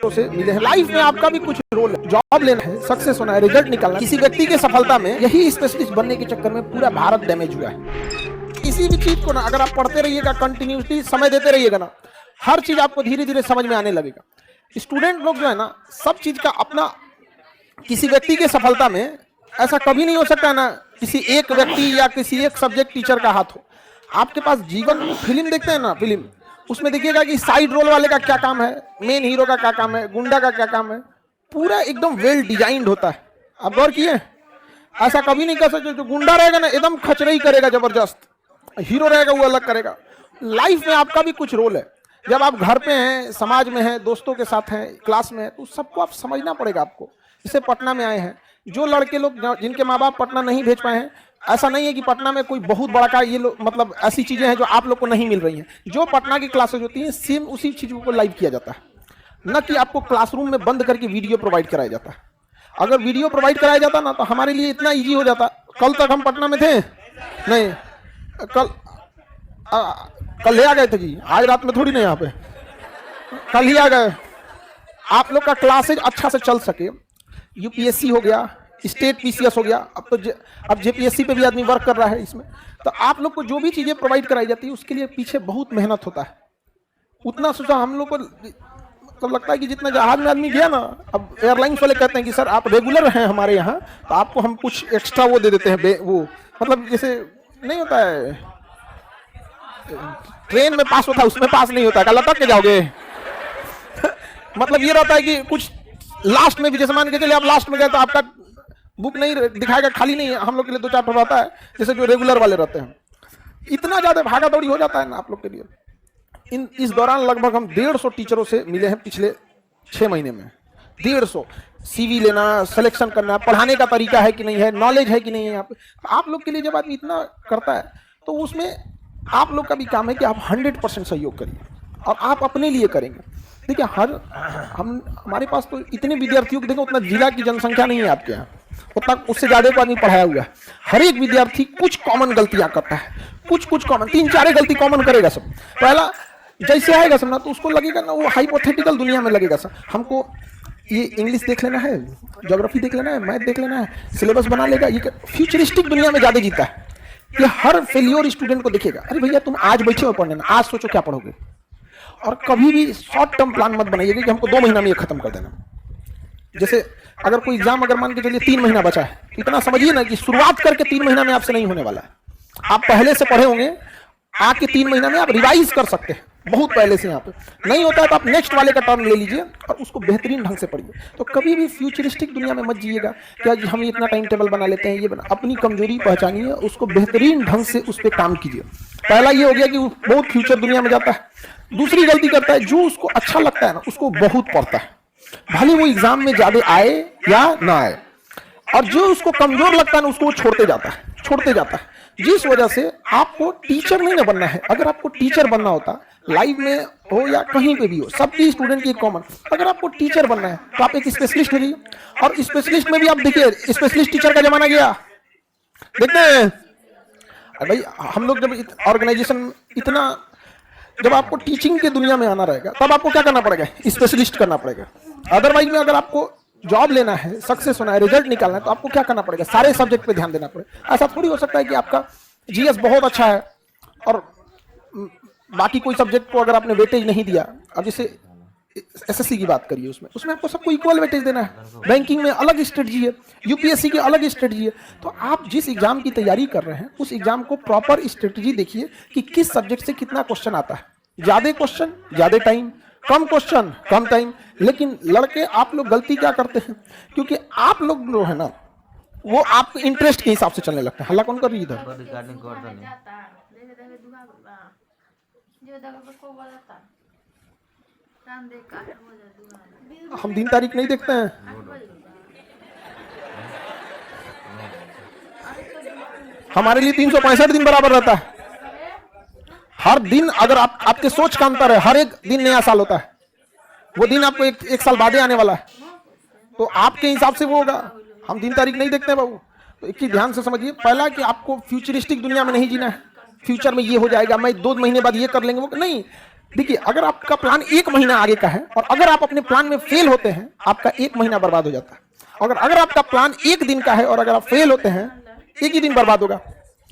से मिले हैं। लाइफ में आपका भी कुछ रोल है, जॉब लेना है, सक्सेस होना है, रिजल्ट निकालना। किसी व्यक्ति के सफलता में यही स्पेशलिस्ट बनने के चक्कर में पूरा भारत डैमेज हुआ है। किसी भी चीज को ना अगर आप पढ़ते रहिएगा, कंटिन्यूसली समय देते रहिएगा ना, हर चीज आपको धीरे धीरे समझ में आने लगेगा। स्टूडेंट लोग जो है ना, सब चीज का अपना, किसी व्यक्ति के सफलता में ऐसा कभी नहीं हो सकता ना किसी एक व्यक्ति या किसी एक सब्जेक्ट टीचर का हाथ हो। आपके पास जीवन, फिल्म देखते हैं ना, फिल्म उसमें देखिएगा कि साइड रोल वाले का क्या काम है, मेन हीरो का क्या काम है, गुंडा का क्या काम है, पूरा एकदम वेल डिजाइंड होता है। आप गौर किए? ऐसा कभी नहीं कर सकते जो गुंडा रहेगा ना एकदम खचरई करेगा जबरदस्त, हीरो रहेगा वो अलग करेगा। लाइफ में आपका भी कुछ रोल है। जब आप घर पे हैं, समाज में हैं, दोस्तों के साथ हैं, क्लास में हैं, तो सबको आप समझना पड़ेगा आपको। जैसे पटना में आए हैं, जो लड़के लोग जिनके माँ बाप पटना नहीं भेज पाए हैं, ऐसा नहीं है कि पटना में कोई बहुत बड़ा का ये लोग, मतलब ऐसी चीजें हैं जो आप लोग को नहीं मिल रही हैं। जो पटना की क्लासेज होती हैं सेम उसी चीजों को लाइव किया जाता है, न कि आपको क्लासरूम में बंद करके वीडियो प्रोवाइड कराया जाता है। अगर वीडियो प्रोवाइड कराया जाता ना तो हमारे लिए इतना ईजी हो जाता। कल तक हम पटना में थे नहीं, कल ले आ गए थे जी, आज रात में थोड़ी नहीं, यहाँ पे कल ही आ गए। आप लोग का क्लासेज अच्छा से चल सके, यूपीएससी हो गया, स्टेट पीसीएस हो गया, अब जेपीएससी पे भी आदमी वर्क कर रहा है इसमें, तो आप लोग को जो भी चीजें प्रोवाइड कराई जाती है उसके लिए पीछे बहुत मेहनत होता है। उतना सोचा हम लोग को तो लगता है कि जितना जहाज में आदमी गया ना, अब एयरलाइंस वाले कहते हैं कि सर आप रेगुलर हैं हमारे यहाँ तो आपको हम कुछ एक्स्ट्रा वो दे देते हैं, वो मतलब जैसे नहीं होता है ट्रेन में पास होता है उसमें पास नहीं होता है, लटक के जाओगे मतलब ये रहता है कि कुछ लास्ट में भी, जैसे मान के चलिए आप लास्ट में गए तो आपका बुक नहीं दिखाएगा, खाली नहीं है, हम लोग के लिए 2-4 ठो रहता है, जैसे जो रेगुलर वाले रहते हैं। इतना ज्यादा भागा दौड़ी हो जाता है ना आप लोग के लिए। इस दौरान लगभग हम 150 टीचरों से मिले हैं पिछले 6 महीने में। 150 सीवी लेना, सिलेक्शन करना, पढ़ाने का तरीका है कि नहीं है, नॉलेज है कि नहीं है यहाँ पे। आप लोग के लिए जब आदमी इतना करता है तो उसमें आप लोग का भी काम है कि आप 100% सहयोग करिए और आप अपने लिए करेंगे। देखिए हमारे पास तो इतने विद्यार्थियों को देखो, उतना जिला की जनसंख्या नहीं है आपके यहाँ, उतना उससे ज्यादा को आदमी पढ़ाया हुआ है। हर एक विद्यार्थी कुछ कॉमन गलतियां करता है, कुछ कॉमन, 3-4 गलती कॉमन करेगा सब। पहला जैसे आएगा सब ना तो उसको लगेगा ना वो हाइपोथेटिकल दुनिया में लगेगा सब। हमको ये इंग्लिश देख लेना है, ज्योग्राफी देख लेना है, मैथ देख लेना है, सिलेबस बना लेगा। ये फ्यूचरिस्टिक दुनिया में ज्यादा जीता है। ये हर फेलियर स्टूडेंट को दिखेगा, अरे भैया तुम आज बैठे हो पढ़ने ना, आज सोचो क्या पढ़ोगे। और कभी भी शॉर्ट टर्म प्लान मत बनाइएगा कि हमको 2 महीना में ये खत्म कर देना। जैसे अगर कोई एग्जाम अगर मान के चलिए 3 महीना बचा है, इतना समझिए ना कि शुरुआत करके 3 महीना में आपसे नहीं होने वाला है। आप पहले से पढ़े होंगे, आके 3 महीना में आप रिवाइज कर सकते हैं बहुत पहले से। यहाँ पे नहीं होता है तो आप नेक्स्ट वाले का टर्न ले लीजिए और उसको बेहतरीन ढंग से पढ़िए। तो कभी भी फ्यूचरिस्टिक दुनिया में मत जिएगा कि हम इतना टाइम टेबल बना लेते हैं, ये बना। अपनी कमजोरी पहचानिए, उसको बेहतरीन ढंग से उस पर काम कीजिए। पहला ये हो गया कि वो बहुत फ्यूचर दुनिया में जाता है। दूसरी गलती करता है, जो उसको अच्छा लगता है ना उसको बहुत पढ़ता है, भले वो एग्जाम में ज्यादा आए या ना आए। और जो उसको कमजोर लगता है ना उसको वो छोड़ते जाता है। जिस वजह से आपको टीचर नहीं ना बनना है। अगर आपको टीचर बनना होता, लाइव में हो या कहीं पे भी हो, सबकी स्टूडेंट की कॉमन, अगर आपको टीचर बनना है तो आप एक स्पेशलिस्ट रहिए। और स्पेशलिस्ट में भी आप देखिए, स्पेशलिस्ट टीचर का जमाना गया, देखते हैं भाई। हम लोग जब ऑर्गेनाइजेशन इतना, जब आपको टीचिंग की दुनिया में आना रहेगा तब आपको क्या करना पड़ेगा, स्पेशलिस्ट करना पड़ेगा। अदरवाइज में अगर आपको जॉब लेना है, सक्सेस होना है, रिजल्ट निकालना है, तो आपको क्या करना पड़ेगा, सारे सब्जेक्ट पे ध्यान देना पड़ेगा। ऐसा थोड़ी हो सकता है कि आपका जीएस बहुत अच्छा है और बाकी कोई सब्जेक्ट को अगर आपने वेटेज नहीं दिया। अब जैसे एसएससी की बात करिए, उसमें आपको सबको इक्वल वेटेज देना है। बैंकिंग में अलग स्ट्रेटजी है, यूपीएससी की अलग स्ट्रेटजी है। तो आप जिस एग्जाम की तैयारी कर रहे हैं उस एग्जाम को प्रॉपर स्ट्रेटजी देखिए कि किस सब्जेक्ट से कितना क्वेश्चन आता है। ज्यादा क्वेश्चन ज्यादा टाइम, कम क्वेश्चन कम टाइम। लेकिन लड़के आप लोग गलती क्या करते हैं, क्योंकि आप लोग जो है ना वो आपके इंटरेस्ट के हिसाब से चलने लगते हैं। हल्ला कौन कर रही है इधर? हम दिन तारीख नहीं देखते हैं। हमारे लिए 365 दिन बराबर रहता है। हर दिन अगर आपके सोच का अंतर है, हर एक दिन नया साल होता है। वो दिन आपको एक साल बाद आने वाला है, तो आपके हिसाब से वो होगा। हम दिन तारीख नहीं देखते बाबू। तो एक चीज ध्यान से समझिए, पहला कि आपको फ्यूचरिस्टिक दुनिया में नहीं जीना है। फ्यूचर में ये हो जाएगा, मैं 2 महीने बाद ये कर लेंगे, वो नहीं। देखिए, अगर आपका प्लान 1 महीना आगे का है और अगर आप अपने प्लान में फेल होते हैं, आपका 1 महीना बर्बाद हो जाता है। अगर आपका प्लान 1 दिन का है और अगर आप फेल होते हैं, 1 ही दिन बर्बाद होगा,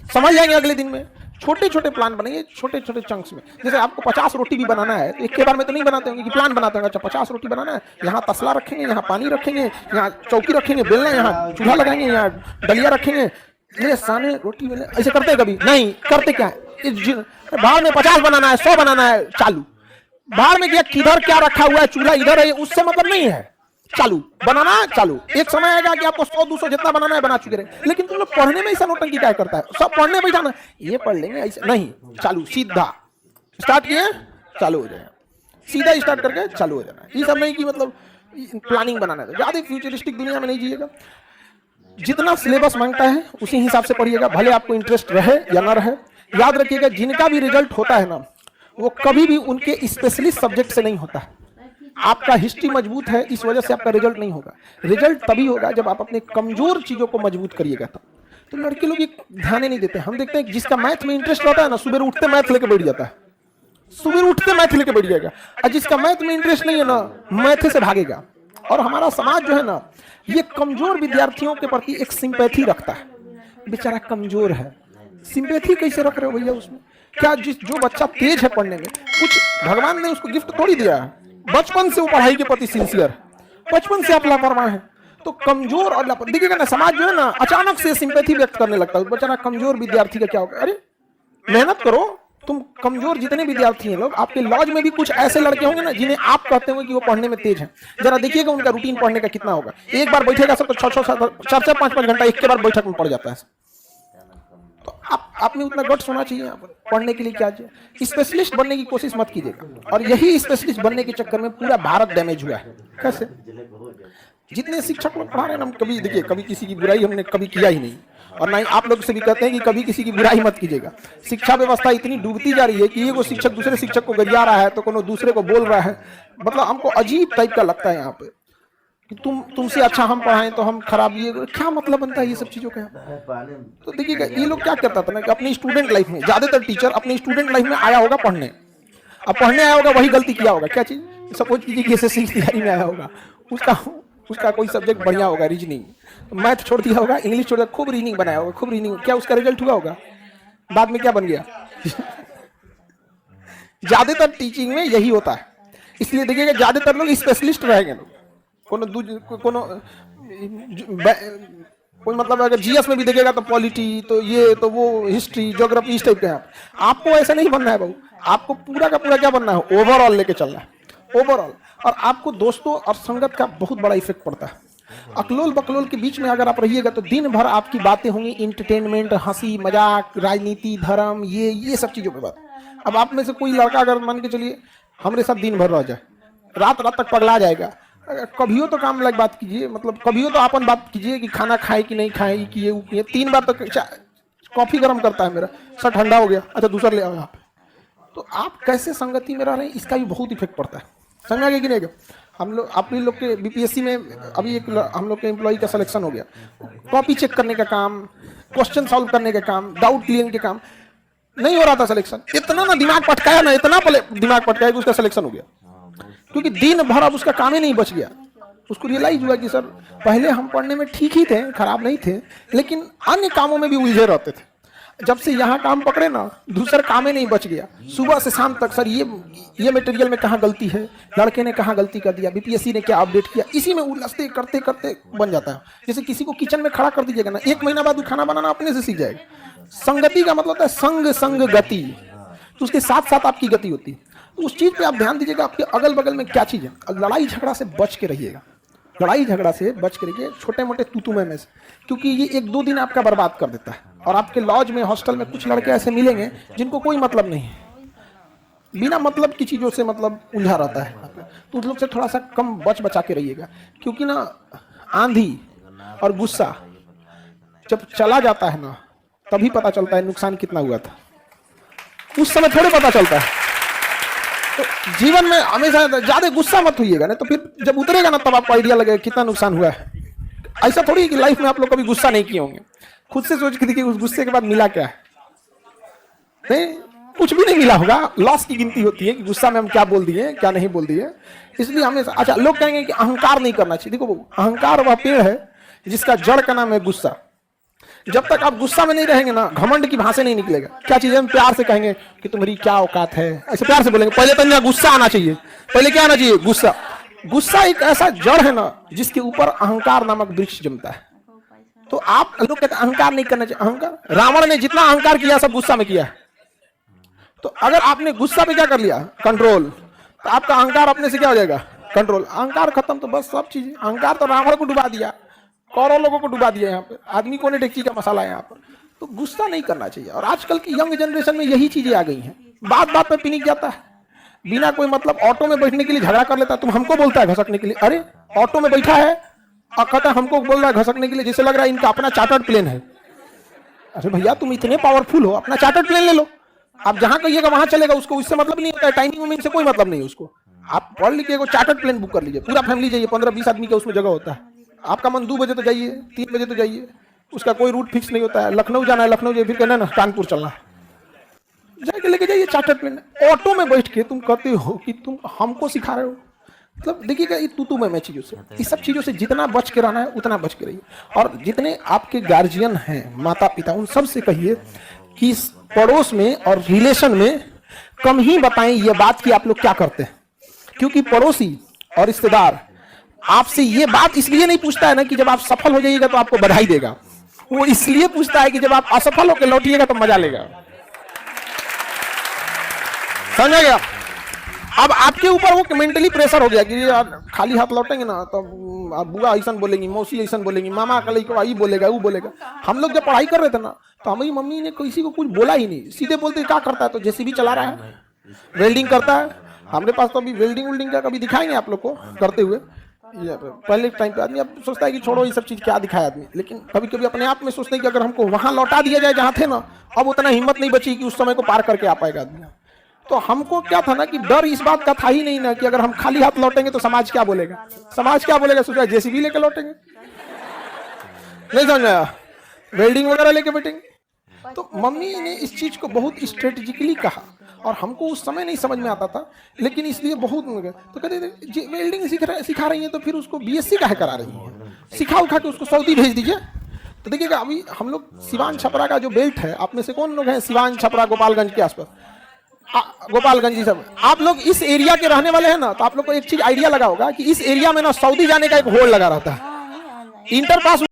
समझ जाएंगे अगले दिन में। छोटे छोटे प्लान बनाइए, छोटे छोटे चंक्स में। जैसे आपको 50 रोटी भी बनाना है तो एक के बार में तो नहीं बनाते होंगे कि प्लान बनाते होंगे, अच्छा 50 रोटी बनाना है, यहाँ तसला रखेंगे, यहाँ पानी रखेंगे, यहाँ चौकी रखेंगे, बेलना, यहाँ चूल्हा लगाएंगे, यहाँ डलिया रखेंगे, ये साने रोटी बेलने, ऐसे करते हैं कभी नहीं करते। क्या है, बाहर में 50 बनाना है, 100 बनाना है, चालू। बाहर में किधर क्या रखा हुआ है, चूल्हा इधर है, उससे मतलब नहीं है, चालू बनाना चालू। एक समय आएगा कि आपको 100-200 जितना बनाना है बना चुके रहे, लेकिन तुम लोग पढ़ने में ऐसा नौटंकी क्या करता है, सब पढ़ने में जाना, ये पढ़ लेंगे ऐसे नहीं, चालू सीधा स्टार्ट किए चालू हो जाएगा, सीधा स्टार्ट करके चालू हो जाना। ये सब नहीं कि मतलब प्लानिंग बनाना है। ज्यादा फ्यूचरिस्टिक दुनिया में नहीं जिएगा, जितना सिलेबस मांगता है उसी हिसाब से पढ़िएगा, भले आपको इंटरेस्ट रहे या ना रहे। याद रखिएगा, जिनका भी रिजल्ट होता है ना, वो कभी भी उनके स्पेशलिस्ट सब्जेक्ट से नहीं होता है। आपका हिस्ट्री मजबूत है, इस वजह से आपका रिजल्ट नहीं होगा। रिजल्ट तभी होगा जब आप अपने कमजोर चीजों को मजबूत करिएगा तब। तो लड़के लोग ये ध्यान नहीं देते। हम देखते हैं जिसका मैथ में इंटरेस्ट रहता है ना, सुबह उठते मैथ लेके बैठ जाता है, सुबह उठते मैथ लेके बैठ जाएगा। और जिसका मैथ में इंटरेस्ट नहीं है ना, मैथ से भागेगा। और हमारा समाज जो है ना, ये कमजोर विद्यार्थियों के प्रति एक सिंपैथी रखता है। बेचारा कमजोर है, सिंपैथी कैसे रख रहे हो भैया उसमें? क्या जो बच्चा तेज है पढ़ने में, कुछ भगवान ने उसको गिफ्ट थोड़ी दिया है। बचपन से वो पढ़ाई के प्रति सिंसियर, बचपन से आप लापरवाह है। तो कमजोर और देखिएगा ना, समाज जो है ना, अचानक से सिंपैथी व्यक्त करने लगता है। बेचारा कमजोर विद्यार्थी का क्या होगा? अरे मेहनत करो तुम। कमजोर जितने विद्यार्थी हैं लोग, आपके लॉज में भी कुछ ऐसे लड़के होंगे ना जिन्हें आप कहते हो कि वो पढ़ने में तेज हैं। जरा देखिएगा उनका रूटीन पढ़ने का कितना होगा। एक बार बैठेगा सब तो 6-6, 5-5 घंटा एक के बार बैठक में पढ़ जाता है। तो आप में उतना गट्स होना चाहिए पढ़ने के लिए। क्या चाहिए? स्पेशलिस्ट बनने की कोशिश मत कीजिएगा। और यही स्पेशलिस्ट बनने के चक्कर में पूरा भारत डैमेज हुआ है। कैसे? जितने शिक्षक लोग पढ़ा रहे हैं, हम कभी देखिए, कभी किसी की बुराई हमने कभी किया ही नहीं, और ना ही आप लोग से भी कहते हैं कि कभी किसी की बुराई मत कीजिएगा। शिक्षा व्यवस्था इतनी डूबती जा रही है कि एगो शिक्षक दूसरे शिक्षक को गरिया रहा है तो कोनो दूसरे को बोल रहा है। मतलब हमको अजीब टाइप का लगता है यहाँ पे कि तुमसे अच्छा हम पढ़ाएं तो हम खराब। ये क्या मतलब बनता है ये सब चीजों का? तो देखिएगा, ये लोग क्या करता था ना कि अपनी स्टूडेंट लाइफ में, ज्यादातर टीचर अपनी स्टूडेंट लाइफ में आया होगा पढ़ने। अब पढ़ने आया होगा, वही गलती किया होगा। क्या चीज? सपोज कीजिए कि एसएससी की तैयारी में आया होगा, उसका कोई सब्जेक्ट बढ़िया होगा, रीजनिंग, मैथ छोड़ दिया होगा, इंग्लिश छोड़ दिया, खूब रीजनिंग बनाया होगा, खूब रीजनिंग। क्या उसका रिजल्ट हुआ होगा? बाद में क्या बन गया? ज्यादातर टीचिंग में यही होता है। इसलिए देखिएगा, ज्यादातर लोग स्पेशलिस्ट रहेंगे। कोई मतलब अगर जीएस में भी देखिएगा तो पॉलिटी, तो ये तो वो, हिस्ट्री, ज्योग्राफी, इस टाइप के हैं। आपको ऐसा नहीं बनना है बाबू, आपको पूरा का पूरा क्या बनना है? ओवरऑल लेके चलना है, ओवरऑल। और आपको दोस्तों और संगत का बहुत बड़ा इफेक्ट पड़ता है। अकलोल बकलोल के बीच में अगर आप रहिएगा तो दिन भर आपकी बातें होंगी इंटरटेनमेंट, हंसी मजाक, राजनीति, धर्म, ये सब चीजों पे बात। अब आप में से कोई लड़का अगर मान के चलिए हमारे साथ दिन भर रह जाए, रात रात तक पगला जाएगा। कभियो तो काम लायक बात कीजिए, मतलब कभियो तो अपन बात कीजिए कि खाना खाए कि नहीं खाए, कि ये 3 बार तक कॉफी गर्म करता है मेरा, सर ठंडा हो गया, अच्छा दूसरा ले आओ यहाँ पे। तो आप कैसे संगति में रह रहे हैं, इसका भी बहुत इफेक्ट पड़ता है। समझ आ गया कि नहीं? हम लोग अपने लोग के बीपीएससी में अभी एक हम लोग के एम्प्लॉय का सिलेक्शन हो गया। कॉपी चेक करने का काम, क्वेश्चन सॉल्व करने का काम, डाउट क्लियर के काम, नहीं हो रहा था सिलेक्शन। इतना ना दिमाग पटकाया ना, इतना दिमाग पटकाया कि उसका सिलेक्शन हो गया। क्योंकि दिन भर अब उसका काम ही नहीं बच गया। उसको रियलाइज हुआ कि सर पहले हम पढ़ने में ठीक ही थे, खराब नहीं थे, लेकिन अन्य कामों में भी उलझे रहते थे। जब से यहाँ काम पकड़े ना, दूसरा काम ही नहीं बच गया। सुबह से शाम तक सर ये मटेरियल में कहाँ गलती है, लड़के ने कहाँ गलती कर दिया, बीपीएससी ने क्या अपडेट किया, इसी में उलझते करते करते बन जाता है। जैसे किसी को किचन में खड़ा कर दीजिएगा ना, 1 महीना बाद वो खाना बनाना अपने से सीख जाएगा। संगति का मतलब होता है संग गति, तो उसके साथ साथ आपकी गति होती है। तो उस चीज पे आप ध्यान दीजिएगा, आपके अगल बगल में क्या चीज है। लड़ाई झगड़ा से बच के रहिएगा, लड़ाई झगड़ा से बच के रहिए, छोटे मोटे तू में से, क्योंकि ये 1-2 दिन आपका बर्बाद कर देता है। और आपके लॉज में, हॉस्टल में कुछ लड़के ऐसे मिलेंगे जिनको कोई मतलब नहीं है, बिना मतलब की चीजों से मतलब उलझा रहता है। तो उस लोग से थोड़ा सा कम बचा के रहिएगा। क्योंकि ना आंधी और गुस्सा जब चला जाता है ना, तभी पता चलता है नुकसान कितना हुआ था, उस समय थोड़े पता चलता है। तो जीवन में हमेशा ज्यादा गुस्सा मत होइएगा, ना तो फिर जब उतरेगा ना तब आपको आइडिया लगेगा कितना नुकसान हुआ है। ऐसा थोड़ी है कि लाइफ में आप लोग कभी गुस्सा नहीं किए होंगे। खुद से सोच के देखिए उस गुस्से के बाद मिला क्या है। नहीं, कुछ भी नहीं मिला होगा, लॉस की गिनती होती है कि गुस्सा में हम क्या बोल दिए क्या नहीं बोल दिए। इसलिए हमें अच्छा, लोग कहेंगे कि अहंकार नहीं करना चाहिए। देखो अहंकार वह पेड़ है जिसका जड़ का नाम है गुस्सा। जब तक आप गुस्सा में नहीं रहेंगे ना, घमंड की भाषा नहीं निकलेगा। क्या चीज है, हम प्यार से कहेंगे कि तुम्हारी क्या औकात है, ऐसे प्यार से बोलेंगे। पहले तो यहाँ गुस्सा आना चाहिए, पहले क्या आना चाहिए, गुस्सा। गुस्सा एक ऐसा जड़ है ना जिसके ऊपर अहंकार नामक वृक्ष जमता है। तो आप लोग कहते हैं अहंकार नहीं करना चाहिए। अहंकार, रावण ने जितना अहंकार किया सब गुस्सा में किया। तो अगर आपने गुस्सा पे क्या कर लिया, कंट्रोल, तो आपका अहंकार अपने से क्या हो जाएगा, कंट्रोल। अहंकार खत्म तो बस सब चीज। अहंकार तो रावण को डुबा दिया, करोड़ों लोगों को डुबा दिया। यहाँ पे आदमी को ने डेक्ची का मसाला है यहाँ पर। तो गुस्सा नहीं करना चाहिए। और आजकल की यंग जनरेशन में यही चीजें आ गई हैं। बात बात पे पिनिक जाता है, बिना कोई मतलब ऑटो में बैठने के लिए झगड़ा कर लेता है। तुम हमको बोलता है घसकने के लिए, अरे ऑटो में बैठा है और कहता है हमको बोल रहा है घसकने के लिए, जैसे लग रहा है इनका अपना चार्टर्ड प्लेन है। अरे भैया तुम इतने पावरफुल हो, अपना चार्टर्ड प्लेन ले लो, आप जहां कहिएगा वहां चलेगा। उसको इससे मतलब नहीं होता है, टाइमिंग उमिंग से कोई मतलब नहीं है उसको। आप पढ़ लिखिए को चार्टर्ड प्लेन बुक कर लीजिए, पूरा फैमिली जाइए, 15-20 आदमी का उसमें जगह होता है। आपका मन 2 बजे तो जाइए, 3 बजे तो जाइए, उसका कोई रूट फिक्स नहीं होता है। लखनऊ जाना है लखनऊ जाइए, फिर कहना ना कानपुर चलना, जाके लेके जाइए चार्टर्ड प्लेन। ऑटो में बैठ के तुम कहते हो कि तुम हमको सिखा रहे हो। मतलब देखिएगा ये तू मैं चीजों से, इस सब चीजों से जितना बच के रहना है उतना बच के रहिए। और जितने आपके गार्जियन हैं, माता पिता, उन सब से कहिए कि पड़ोस में और रिलेशन में कम ही बताएं ये बात कि आप लोग क्या करते हैं। क्योंकि पड़ोसी और रिश्तेदार आपसे ये बात इसलिए नहीं पूछता है ना कि जब आप सफल हो जाइएगा तो आपको बधाई देगा, वो इसलिए पूछता है कि जब आप असफल होकर लौटिएगा तो मजा लेगा। समझा गया? अब आपके ऊपर वो मेंटली प्रेशर हो गया कि यार खाली हाथ लौटेंगे ना तो बुआ ऐसा बोलेंगी, मौसी ऐसा बोलेंगी, मामा कल को आई बोलेगा, वो बोलेगा। हम लोग जब पढ़ाई कर रहे थे ना तो हमारी मम्मी ने किसी को कुछ बोला ही नहीं, सीधे बोलते क्या करता है, तो जेसीबी चला रहा है, वेल्डिंग करता है। हमारे पास तो अभी वेल्डिंग का कभी दिखाएंगे आप लोग को करते हुए। पहले टाइम पे आदमी अब सोचता है कि छोड़ो ये सब चीज क्या दिखाया आदमी, लेकिन कभी कभी अपने आप में सोचते हैं कि अगर हमको वहां लौटा दिया जाए जहां थे ना, अब उतना हिम्मत नहीं बची कि उस समय को पार करके आ पाएगा आदमी। तो हमको क्या था ना कि डर इस बात का था ही नहीं ना कि अगर हम खाली हाथ लौटेंगे तो समाज क्या बोलेगा, समाज क्या बोलेगा, सोचा जेसीबी लेके लौटेंगे, नहीं समझ आया, वेल्डिंग वगैरह लेके बैठेंगे। तो मम्मी ने इस चीज को बहुत स्ट्रेटेजिकली कहा और हमको उस समय नहीं समझ में आता था, लेकिन इसलिए बहुत तो कहते थे वेल्डिंग सिखा रही है तो फिर उसको बीएससी काहे करा रही है, सिखा उखा के उसको सऊदी भेज दीजिए। तो देखिएगा अभी हम लोग सिवान छपरा का जो बेल्ट है, आप में से कौन लोग हैं सिवान छपरा गोपालगंज के आसपास, गोपालगंज जी सब आप लोग इस एरिया के रहने वाले हैं ना, तो आप लोग को एक चीज आइडिया लगा होगा कि इस एरिया में ना सऊदी जाने का एक होड़ लगा रहता है। Inter pass